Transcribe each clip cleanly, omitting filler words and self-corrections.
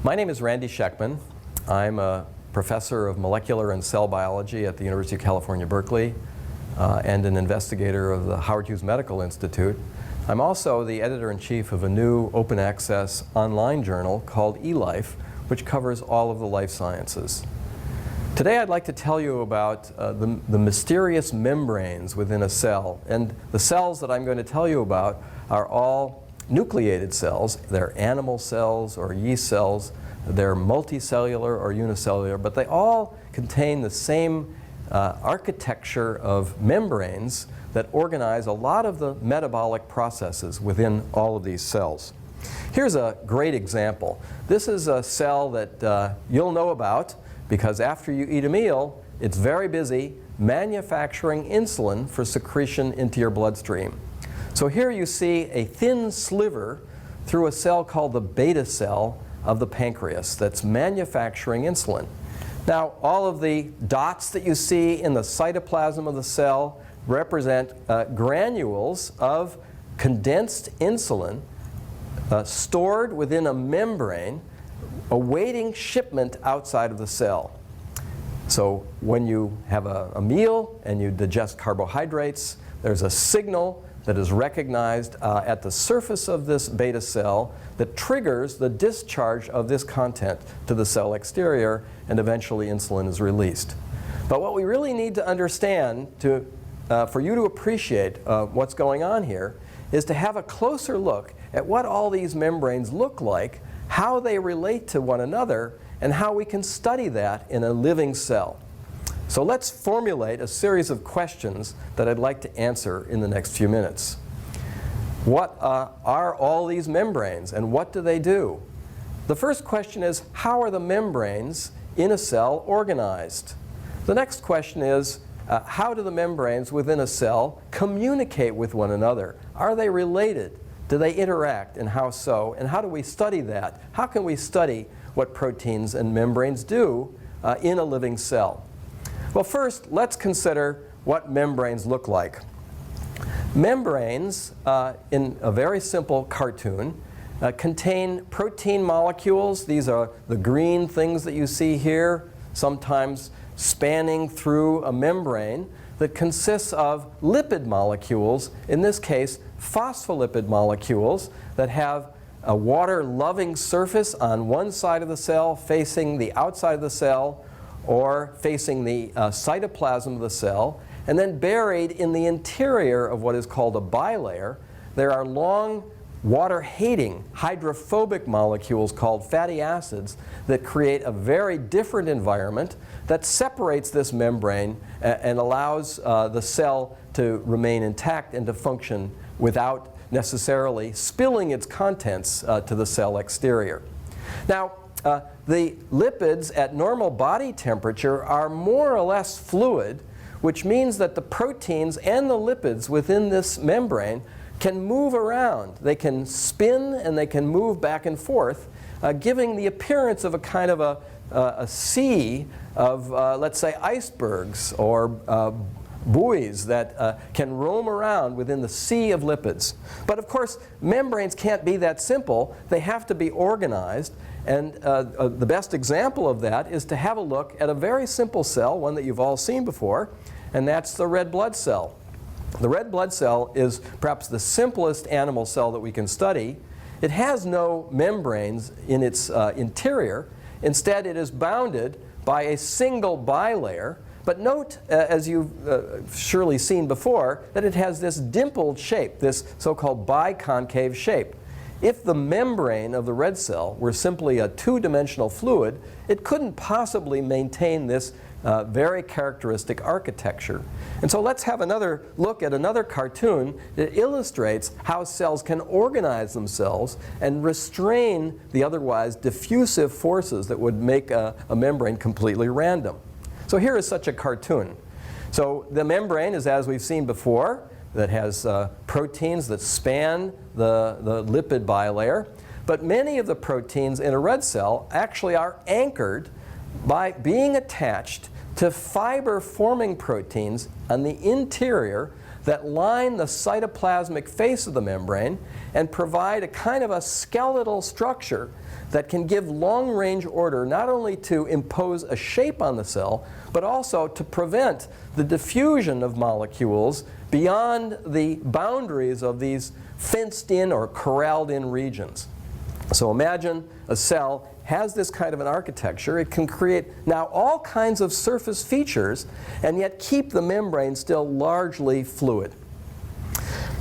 My name is Randy Schekman. I'm a professor of molecular and cell biology at the University of California, Berkeley, and an investigator of the Howard Hughes Medical Institute. I'm also the editor-in-chief of a new open access online journal called eLife, which covers all of the life sciences. Today I'd like to tell you about the mysterious membranes within a cell. And the cells that I'm going to tell you about are all nucleated cells. They're animal cells or yeast cells. They're multicellular or unicellular, but they all contain the same architecture of membranes that organize a lot of the metabolic processes within all of these cells. Here's a great example. This is a cell that you'll know about because after you eat a meal, it's very busy manufacturing insulin for secretion into your bloodstream. So here you see a thin sliver through a cell called the beta cell of the pancreas that's manufacturing insulin. Now, all of the dots that you see in the cytoplasm of the cell represent granules of condensed insulin stored within a membrane awaiting shipment outside of the cell. So when you have a meal and you digest carbohydrates, there's a signal that is recognized at the surface of this beta cell that triggers the discharge of this content to the cell exterior, and eventually insulin is released. But what we really need to understand for you to appreciate what's going on here is to have a closer look at what all these membranes look like, how they relate to one another, and how we can study that in a living cell. So let's formulate a series of questions that I'd like to answer in the next few minutes. What are all these membranes and what do they do? The first question is, how are the membranes in a cell organized? The next question is, how do the membranes within a cell communicate with one another? Are they related? Do they interact, and how so? And how do we study that? How can we study what proteins and membranes do in a living cell? Well, first, let's consider what membranes look like. Membranes, in a very simple cartoon, contain protein molecules. These are the green things that you see here, sometimes spanning through a membrane that consists of lipid molecules, in this case, phospholipid molecules that have a water-loving surface on one side of the cell facing the outside of the cell, or facing the cytoplasm of the cell, and then buried in the interior of what is called a bilayer, there are long water-hating hydrophobic molecules called fatty acids that create a very different environment that separates this membrane and allows the cell to remain intact and to function without necessarily spilling its contents to the cell exterior. Now, the lipids at normal body temperature are more or less fluid, which means that the proteins and the lipids within this membrane can move around. They can spin and they can move back and forth, giving the appearance of a kind of a sea of, let's say, icebergs or buoys that can roam around within the sea of lipids. But of course, membranes can't be that simple. They have to be organized. And the best example of that is to have a look at a very simple cell, one that you've all seen before, and that's the red blood cell. The red blood cell is perhaps the simplest animal cell that we can study. It has no membranes in its interior. Instead, it is bounded by a single bilayer. But note, as you've surely seen before, that it has this dimpled shape, this so-called biconcave shape. If the membrane of the red cell were simply a two-dimensional fluid, it couldn't possibly maintain this very characteristic architecture. And so let's have another look at another cartoon that illustrates how cells can organize themselves and restrain the otherwise diffusive forces that would make a membrane completely random. So here is such a cartoon. So the membrane is, as we've seen before, that has proteins that span the lipid bilayer. But many of the proteins in a red cell actually are anchored by being attached to fiber-forming proteins on the interior that line the cytoplasmic face of the membrane and provide a kind of a skeletal structure that can give long-range order not only to impose a shape on the cell, but also to prevent the diffusion of molecules beyond the boundaries of these fenced-in or corralled-in regions. So imagine a cell has this kind of an architecture. It can create now all kinds of surface features and yet keep the membrane still largely fluid.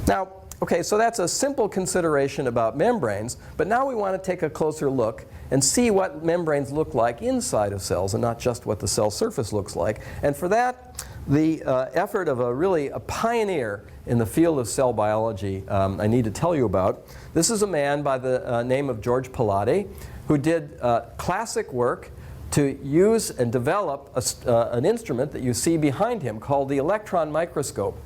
Now, okay, so that's a simple consideration about membranes, but now we want to take a closer look and see what membranes look like inside of cells and not just what the cell surface looks like. And for that, the effort of a pioneer in the field of cell biology I need to tell you about. This is a man by the name of George Palade, who did classic work to use and develop an instrument that you see behind him called the electron microscope.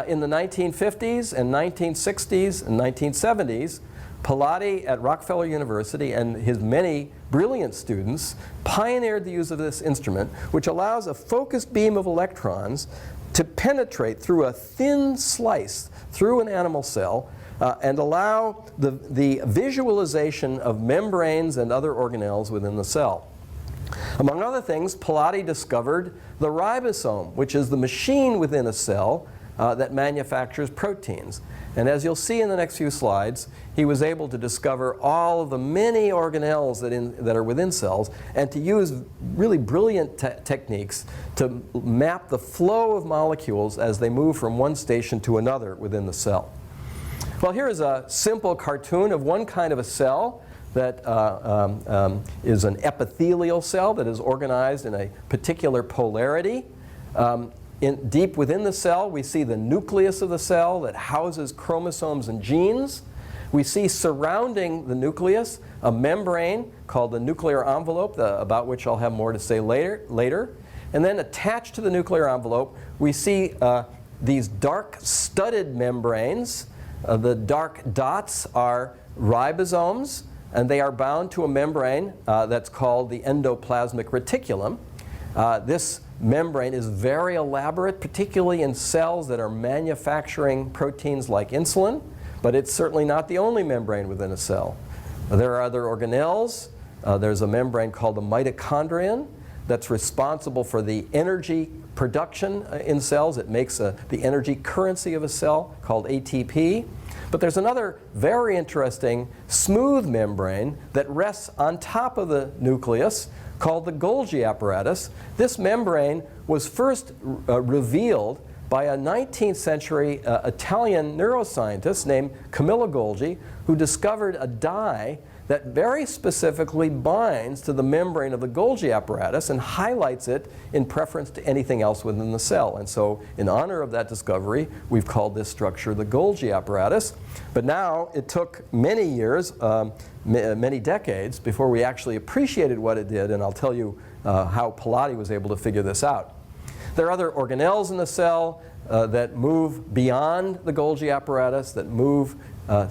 In the 1950s and 1960s and 1970s, Palade at Rockefeller University and his many brilliant students pioneered the use of this instrument, which allows a focused beam of electrons to penetrate through a thin slice through an animal cell and allow the visualization of membranes and other organelles within the cell. Among other things, Palade discovered the ribosome, which is the machine within a cell that manufactures proteins. And as you'll see in the next few slides, he was able to discover all of the many organelles that are within cells and to use really brilliant techniques to map the flow of molecules as they move from one station to another within the cell. Well, here is a simple cartoon of one kind of a cell that is an epithelial cell that is organized in a particular polarity. Deep within the cell, we see the nucleus of the cell that houses chromosomes and genes. We see surrounding the nucleus a membrane called the nuclear envelope, about which I'll have more to say later. And then attached to the nuclear envelope, we see these dark studded membranes. The dark dots are ribosomes, and they are bound to a membrane that's called the endoplasmic reticulum. This membrane is very elaborate, particularly in cells that are manufacturing proteins like insulin, but it's certainly not the only membrane within a cell. There are other organelles. There's a membrane called the mitochondrion that's responsible for the energy production in cells. It makes the energy currency of a cell called ATP. But there's another very interesting smooth membrane that rests on top of the nucleus called the Golgi apparatus. This membrane was first revealed by a 19th century Italian neuroscientist named Camillo Golgi, who discovered a dye that very specifically binds to the membrane of the Golgi apparatus and highlights it in preference to anything else within the cell. And so in honor of that discovery, we've called this structure the Golgi apparatus. But now it took many years, many decades, before we actually appreciated what it did, and I'll tell you how Palade was able to figure this out. There are other organelles in the cell that move beyond the Golgi apparatus, that move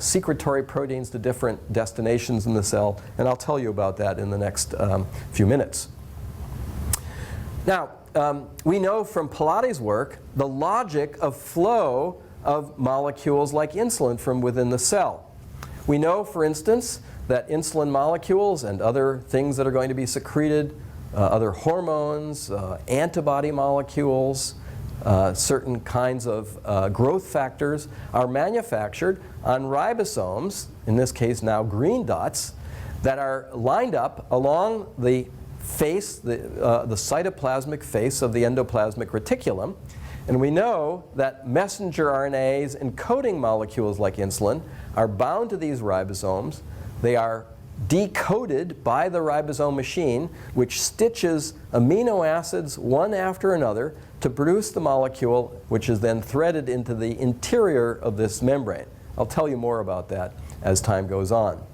secretory proteins to different destinations in the cell, and I'll tell you about that in the next few minutes. Now, we know from Palade's work the logic of flow of molecules like insulin from within the cell. We know, for instance, that insulin molecules and other things that are going to be secreted, other hormones, antibody molecules, certain kinds of growth factors are manufactured on ribosomes, in this case now green dots, that are lined up along the face, the cytoplasmic face of the endoplasmic reticulum. And we know that messenger RNAs encoding molecules like insulin are bound to these ribosomes. They are decoded by the ribosome machine, which stitches amino acids one after another to produce the molecule, which is then threaded into the interior of this membrane. I'll tell you more about that as time goes on.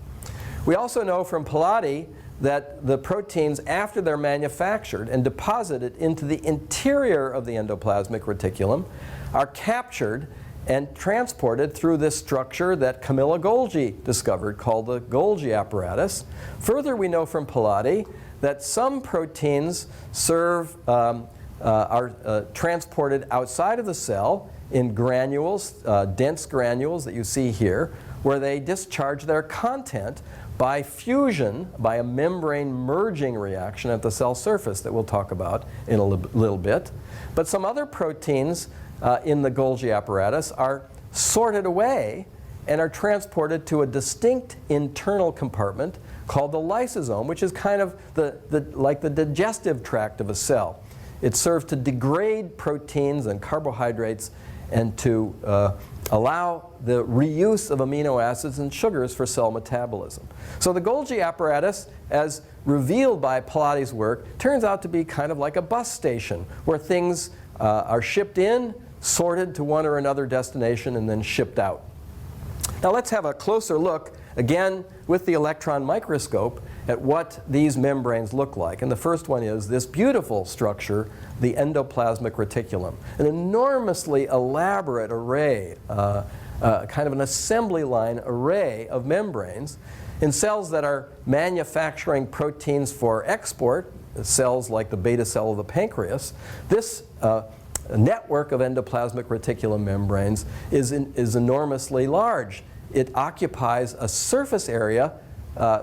We also know from Palade that the proteins, after they're manufactured and deposited into the interior of the endoplasmic reticulum, are captured and transported through this structure that Camillo Golgi discovered called the Golgi apparatus. Further, we know from Palade that some proteins are transported outside of the cell in granules, dense granules that you see here, where they discharge their content by fusion, by a membrane merging reaction at the cell surface that we'll talk about in a little bit. But some other proteins in the Golgi apparatus are sorted away and are transported to a distinct internal compartment called the lysosome, which is kind of like the digestive tract of a cell. It serves to degrade proteins and carbohydrates and to allow the reuse of amino acids and sugars for cell metabolism. So the Golgi apparatus, as revealed by Palladie's work, turns out to be kind of like a bus station where things are shipped in, sorted to one or another destination, and then shipped out. Now let's have a closer look, again with the electron microscope, at what these membranes look like. And the first one is this beautiful structure, the endoplasmic reticulum. An enormously elaborate array, kind of an assembly line array of membranes in cells that are manufacturing proteins for export, cells like the beta cell of the pancreas. This network of endoplasmic reticulum membranes is enormously large. It occupies a surface area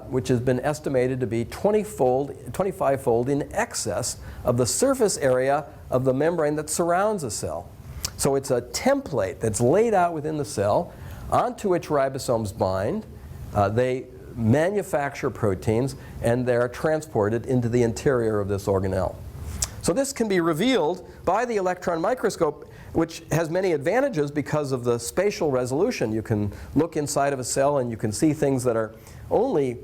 which has been estimated to be 25-fold in excess of the surface area of the membrane that surrounds a cell. So it's a template that's laid out within the cell onto which ribosomes bind. They manufacture proteins, and they're transported into the interior of this organelle. So this can be revealed by the electron microscope, which has many advantages because of the spatial resolution. You can look inside of a cell and you can see things that are only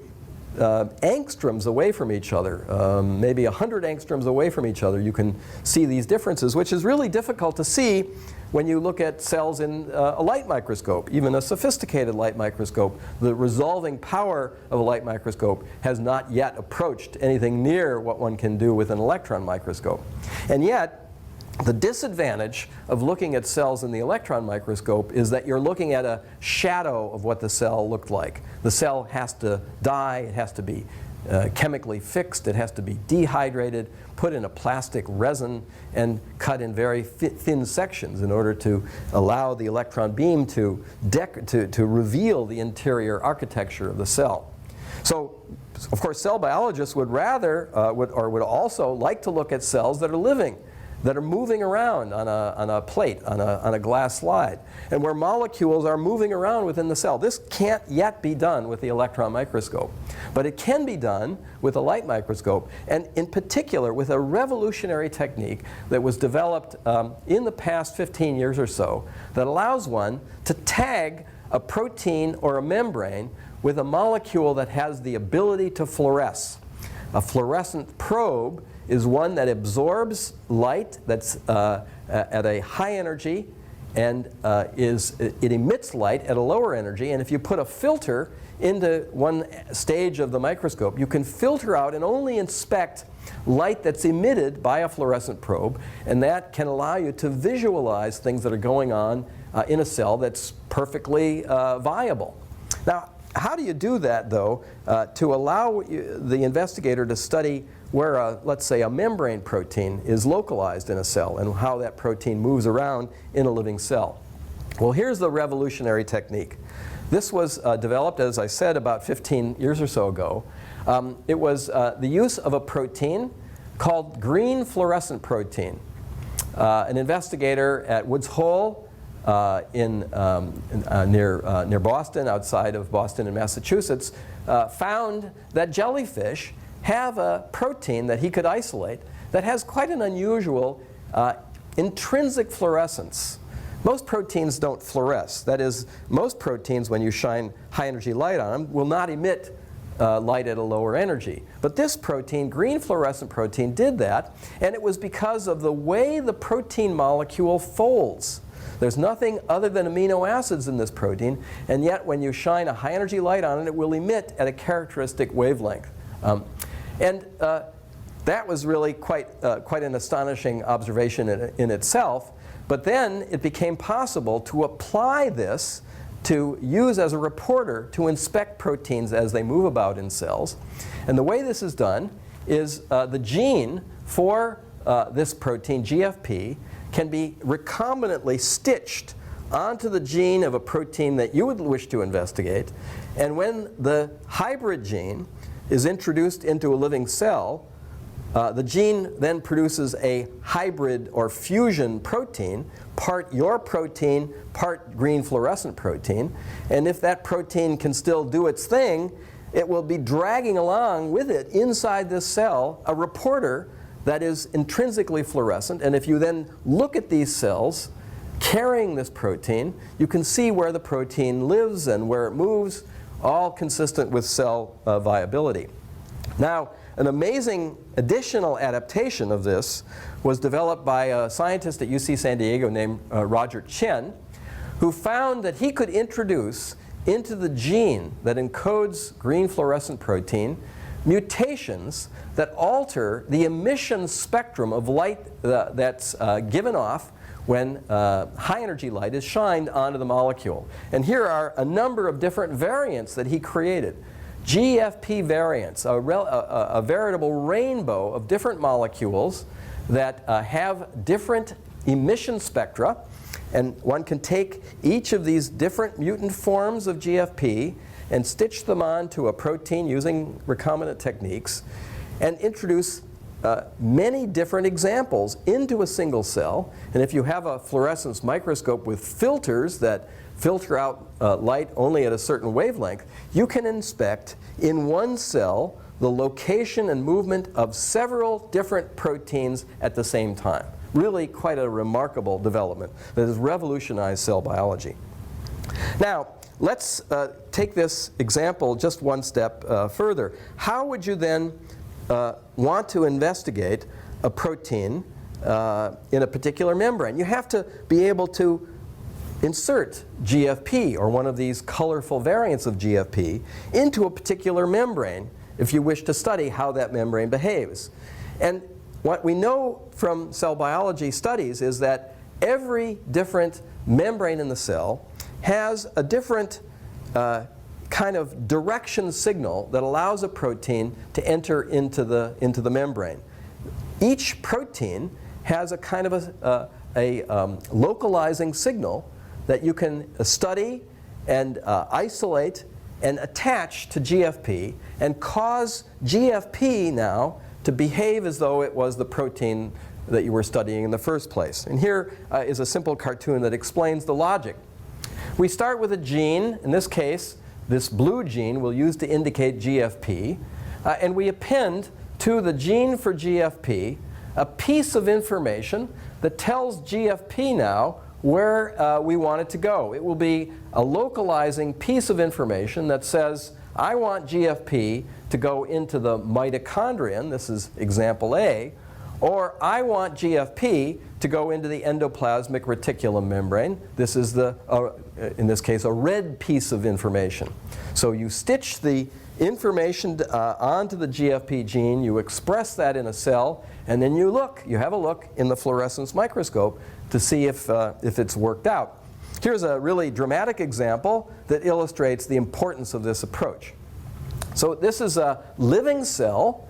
angstroms away from each other, maybe 100 angstroms away from each other. You can see these differences, which is really difficult to see when you look at cells in a light microscope, even a sophisticated light microscope. The resolving power of a light microscope has not yet approached anything near what one can do with an electron microscope. And yet, the disadvantage of looking at cells in the electron microscope is that you're looking at a shadow of what the cell looked like. The cell has to die, it has to be chemically fixed, it has to be dehydrated, put in a plastic resin, and cut in very thin sections in order to allow the electron beam to reveal the interior architecture of the cell. So, of course, cell biologists would would also like to look at cells that are living, that are moving around on a plate, on a glass slide, and where molecules are moving around within the cell. This can't yet be done with the electron microscope, but it can be done with a light microscope, and in particular with a revolutionary technique that was developed in the past 15 years or so that allows one to tag a protein or a membrane with a molecule that has the ability to fluoresce. A fluorescent probe is one that absorbs light that's at a high energy, and it emits light at a lower energy. And if you put a filter into one stage of the microscope, you can filter out and only inspect light that's emitted by a fluorescent probe, and that can allow you to visualize things that are going on in a cell that's perfectly viable. Now, how do you do that, though, to allow the investigator to study where, let's say, a membrane protein is localized in a cell and how that protein moves around in a living cell? Well, here's the revolutionary technique. This was developed, as I said, about 15 years or so ago. It was the use of a protein called green fluorescent protein. An investigator at Woods Hole near Boston, outside of Boston in Massachusetts, found that jellyfish have a protein that he could isolate that has quite an unusual intrinsic fluorescence. Most proteins don't fluoresce. That is, most proteins, when you shine high energy light on them, will not emit light at a lower energy. But this protein, green fluorescent protein, did that, and it was because of the way the protein molecule folds. There's nothing other than amino acids in this protein, and yet when you shine a high energy light on it, it will emit at a characteristic wavelength. That was really quite an astonishing observation in itself. But then it became possible to apply this to use as a reporter to inspect proteins as they move about in cells. And the way this is done is the gene for this protein, GFP, can be recombinantly stitched onto the gene of a protein that you would wish to investigate. And when the hybrid gene is introduced into a living cell, the gene then produces a hybrid or fusion protein, part your protein, part green fluorescent protein. And if that protein can still do its thing, it will be dragging along with it inside this cell a reporter that is intrinsically fluorescent. And if you then look at these cells carrying this protein, you can see where the protein lives and where it moves, all consistent with cell viability. Now, an amazing additional adaptation of this was developed by a scientist at UC San Diego named Roger Chen, who found that he could introduce into the gene that encodes green fluorescent protein mutations that alter the emission spectrum of light that's given off when high energy light is shined onto the molecule. And here are a number of different variants that he created. GFP variants, a veritable rainbow of different molecules that have different emission spectra. And one can take each of these different mutant forms of GFP and stitch them onto a protein using recombinant techniques and introduce many different examples into a single cell. And if you have a fluorescence microscope with filters that filter out light only at a certain wavelength, you can inspect in one cell the location and movement of several different proteins at the same time. Really quite a remarkable development that has revolutionized cell biology. Now, let's take this example just one step further. How would you then want to investigate a protein in a particular membrane? You have to be able to insert GFP, or one of these colorful variants of GFP, into a particular membrane if you wish to study how that membrane behaves. And what we know from cell biology studies is that every different membrane in the cell has a different kind of direction signal that allows a protein to enter into the membrane. Each protein has a kind of a localizing signal that you can study and isolate and attach to GFP and cause GFP now to behave as though it was the protein that you were studying in the first place. And here is a simple cartoon that explains the logic. We start with a gene. In this case, this blue gene we'll use to indicate GFP. And we append to the gene for GFP a piece of information that tells GFP now where we want it to go. It will be a localizing piece of information that says, I want GFP to go into the mitochondrion, this is example A, or I want GFP to go into the endoplasmic reticulum membrane. This is in this case, a red piece of information. So you stitch the information onto the GFP gene, you express that in a cell, and then you have a look in the fluorescence microscope to see if it's worked out. Here's a really dramatic example that illustrates the importance of this approach. So this is a living cell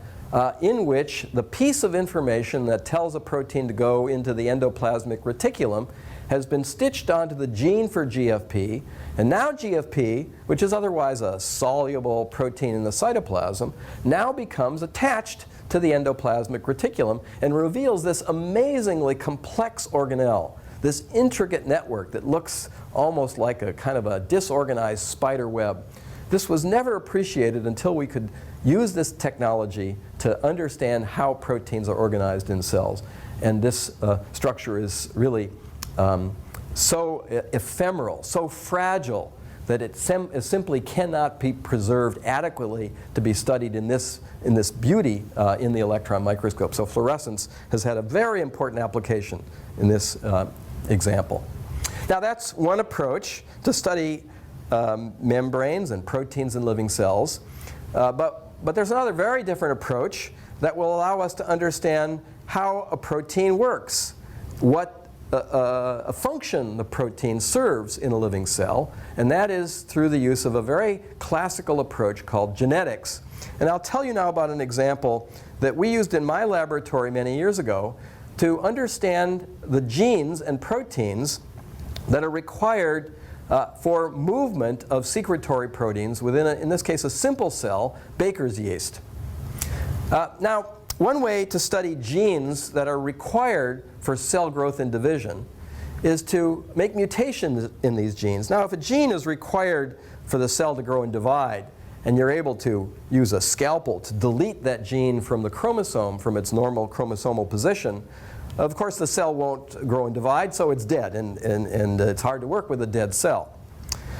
in which the piece of information that tells a protein to go into the endoplasmic reticulum has been stitched onto the gene for GFP, and now GFP, which is otherwise a soluble protein in the cytoplasm, now becomes attached to the endoplasmic reticulum and reveals this amazingly complex organelle, this intricate network that looks almost like a kind of a disorganized spider web. This was never appreciated until we could use this technology to understand how proteins are organized in cells. And this structure is really so ephemeral, so fragile, that it simply cannot be preserved adequately to be studied in this beauty in the electron microscope. So fluorescence has had a very important application in this example. Now that's one approach to study membranes and proteins in living cells. But there's another very different approach that will allow us to understand how a protein works, what a function the protein serves in a living cell, and that is through the use of a very classical approach called genetics. And I'll tell you now about an example that we used in my laboratory many years ago to understand the genes and proteins that are required for movement of secretory proteins within, in this case, a simple cell, Baker's yeast. Now, one way to study genes that are required for cell growth and division is to make mutations in these genes. Now, if a gene is required for the cell to grow and divide, and you're able to use a scalpel to delete that gene from the chromosome from its normal chromosomal position, of course the cell won't grow and divide, so it's dead, and it's hard to work with a dead cell.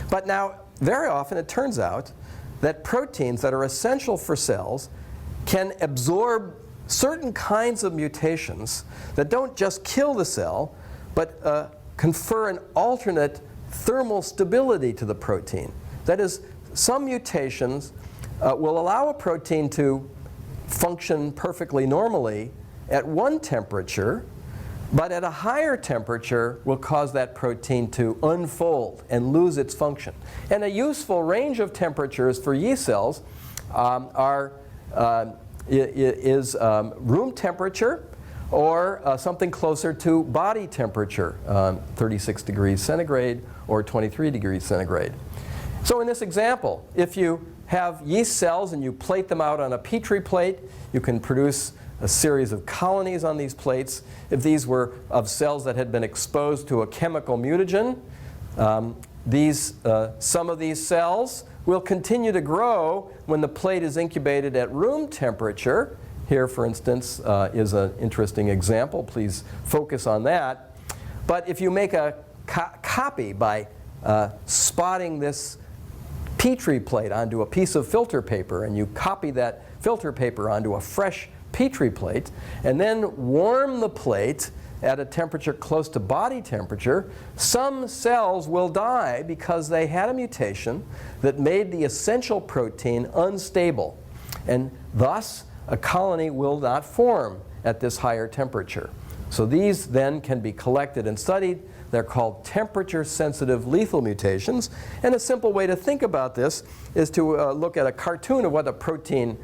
But now, very often it turns out that proteins that are essential for cells can absorb certain kinds of mutations that don't just kill the cell, but confer an alternate thermal stability to the protein. That is, some mutations will allow a protein to function perfectly normally at one temperature, but at a higher temperature will cause that protein to unfold and lose its function. And a useful range of temperatures for yeast cells is room temperature or something closer to body temperature, 36 degrees centigrade or 23 degrees centigrade. So in this example, if you have yeast cells and you plate them out on a Petri plate, you can produce a series of colonies on these plates. If these were of cells that had been exposed to a chemical mutagen, some of these cells will continue to grow when the plate is incubated at room temperature. Here, for instance, is an interesting example. Please focus on that. But if you make a copy by spotting this Petri plate onto a piece of filter paper, and you copy that filter paper onto a fresh Petri plate, and then warm the plate at a temperature close to body temperature, some cells will die because they had a mutation that made the essential protein unstable. And thus, a colony will not form at this higher temperature. So these then can be collected and studied. They're called temperature-sensitive lethal mutations. And a simple way to think about this is to look at a cartoon of what a protein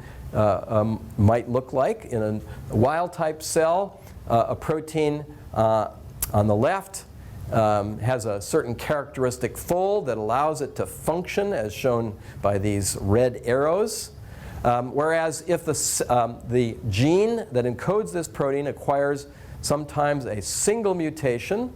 might look like in a wild-type cell. A protein on the left has a certain characteristic fold that allows it to function, as shown by these red arrows. Whereas if the gene that encodes this protein acquires sometimes a single mutation,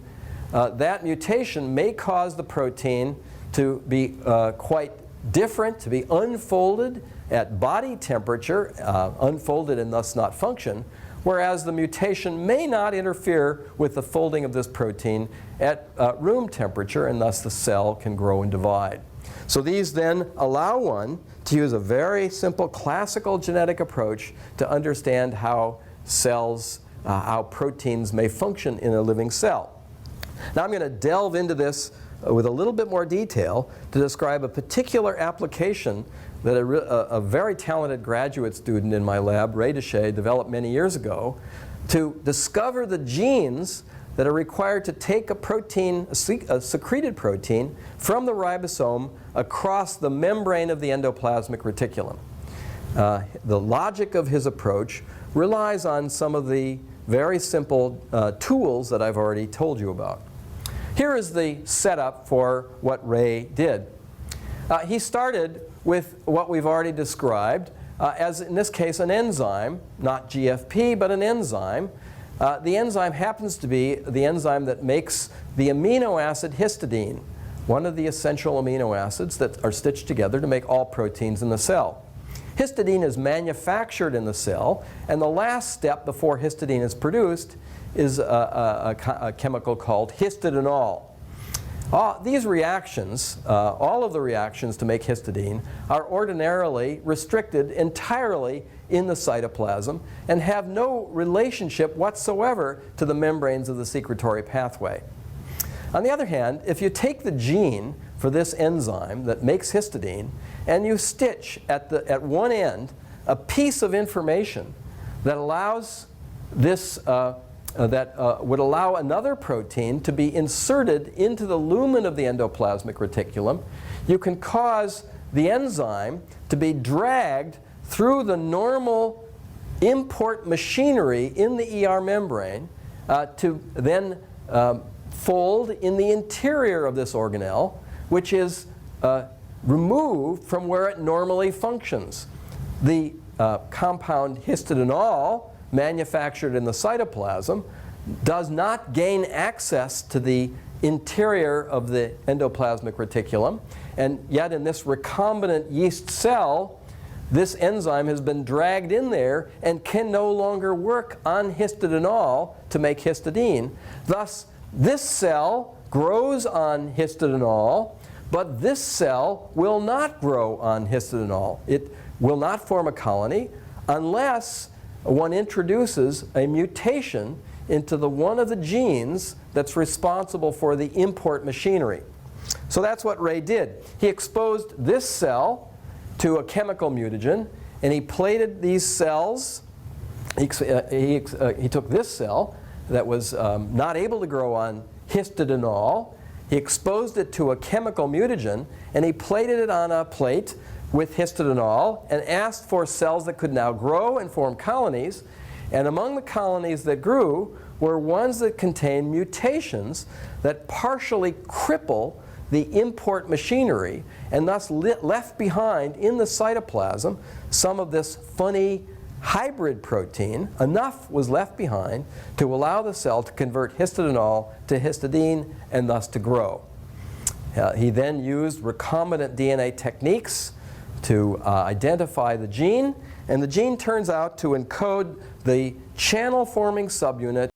that mutation may cause the protein to be quite different, to be unfolded at body temperature, unfolded and thus not function, whereas the mutation may not interfere with the folding of this protein at room temperature, and thus the cell can grow and divide. So these then allow one to use a very simple classical genetic approach to understand how cells, how proteins may function in a living cell. Now I'm going to delve into this with a little bit more detail to describe a particular application that a very talented graduate student in my lab, Ray Deshay, developed many years ago to discover the genes that are required to take a protein, a secreted protein, from the ribosome across the membrane of the endoplasmic reticulum. The logic of his approach relies on some of the very simple tools that I've already told you about. Here is the setup for what Ray did. He started with what we've already described as, in this case, an enzyme, not GFP, but an enzyme. The enzyme happens to be the enzyme that makes the amino acid histidine, one of the essential amino acids that are stitched together to make all proteins in the cell. Histidine is manufactured in the cell, and the last step before histidine is produced is a chemical called histidinol. These reactions, all of the reactions to make histidine, are ordinarily restricted entirely in the cytoplasm and have no relationship whatsoever to the membranes of the secretory pathway. On the other hand, if you take the gene for this enzyme that makes histidine and you stitch at one end a piece of information that allows this would allow another protein to be inserted into the lumen of the endoplasmic reticulum, you can cause the enzyme to be dragged through the normal import machinery in the ER membrane to then fold in the interior of this organelle, which is removed from where it normally functions. The compound histidinol, manufactured in the cytoplasm, does not gain access to the interior of the endoplasmic reticulum, and yet in this recombinant yeast cell, this enzyme has been dragged in there and can no longer work on histidinol to make histidine. Thus, this cell grows on histidinol, but this cell will not grow on histidinol. It will not form a colony unless one introduces a mutation into one of the genes that's responsible for the import machinery. So that's what Ray did. He exposed this cell to a chemical mutagen, and he plated these cells. He took this cell that was not able to grow on histidinol. He exposed it to a chemical mutagen, and he plated it on a plate with histidinol and asked for cells that could now grow and form colonies. And among the colonies that grew were ones that contained mutations that partially cripple the import machinery and thus left behind in the cytoplasm some of this funny hybrid protein. Enough was left behind to allow the cell to convert histidinol to histidine and thus to grow. He then used recombinant DNA techniques to identify the gene, and the gene turns out to encode the channel-forming subunit